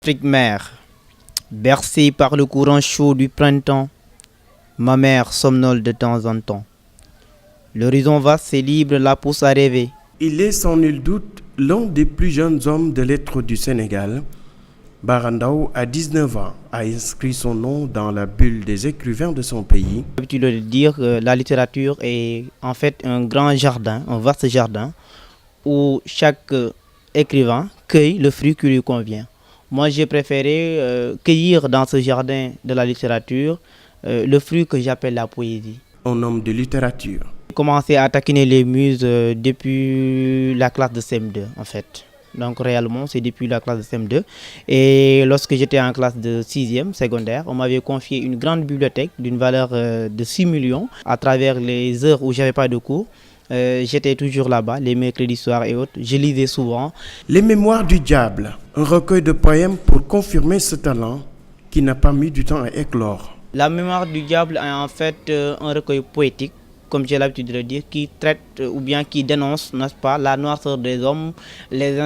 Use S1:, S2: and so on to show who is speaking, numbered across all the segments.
S1: Afrique mère, bercée par le courant chaud du printemps, ma mère somnole de temps en temps. L'horizon vaste et libre la pousse à rêver.
S2: Il est sans nul doute l'un des plus jeunes hommes de lettres du Sénégal. Bara Ndao, à 19 ans, a inscrit son nom dans la bulle des écrivains de son pays.
S1: J'ai l'habitude de dire que la littérature est en fait un grand jardin, un vaste jardin, où chaque écrivain cueille le fruit qui lui convient. Moi, j'ai préféré cueillir dans ce jardin de la littérature le fruit que j'appelle la poésie.
S2: Un homme de littérature.
S1: J'ai commencé à taquiner les muses depuis la classe de CM2 en fait. Donc réellement, c'est depuis la classe de CM2. Et lorsque j'étais en classe de 6e secondaire, on m'avait confié une grande bibliothèque d'une valeur de 6 millions. À travers les heures où j'avais pas de cours, j'étais toujours là-bas, les mercredis soirs et autres. Je lisais souvent.
S2: Les Mémoires du Diable, un recueil de poèmes pour confirmer ce talent qui n'a pas mis du temps à éclore.
S1: La Mémoire du Diable est en fait un recueil poétique, comme j'ai l'habitude de le dire, qui traite ou bien qui dénonce, n'est-ce pas, la noirceur des hommes, les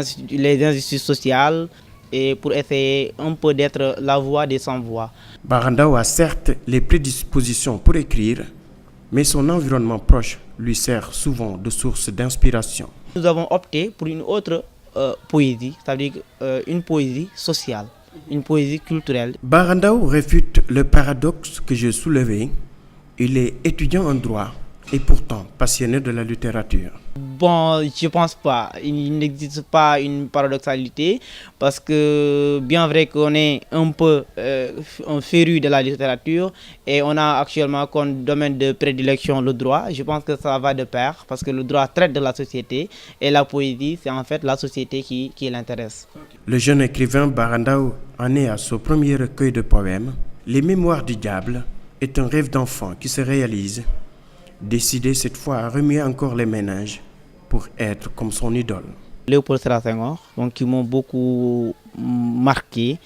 S1: injustices sociales, et pour essayer un peu d'être la voix des sans-voix.
S2: Bara Ndao a certes les prédispositions pour écrire, mais son environnement proche lui sert souvent de source d'inspiration.
S1: Nous avons opté pour une autre poésie, c'est-à-dire une poésie sociale, une poésie culturelle.
S2: Bara Ndao réfute le paradoxe que j'ai soulevé. Il est étudiant en droit et pourtant passionné de la littérature.
S1: Bon, je pense pas. Il n'existe pas une paradoxalité parce que bien vrai qu'on est un peu un féru de la littérature et on a actuellement comme domaine de prédilection le droit. Je pense que ça va de pair parce que le droit traite de la société et la poésie, c'est en fait la société qui l'intéresse.
S2: Le jeune écrivain Bara Ndao en est à son premier recueil de poèmes. Les Mémoires du Diable est un rêve d'enfant qui se réalise. Décidé cette fois à remuer encore les méninges pour être comme son idole.
S1: Léopold Sédar Senghor, donc qui m'ont beaucoup marqué.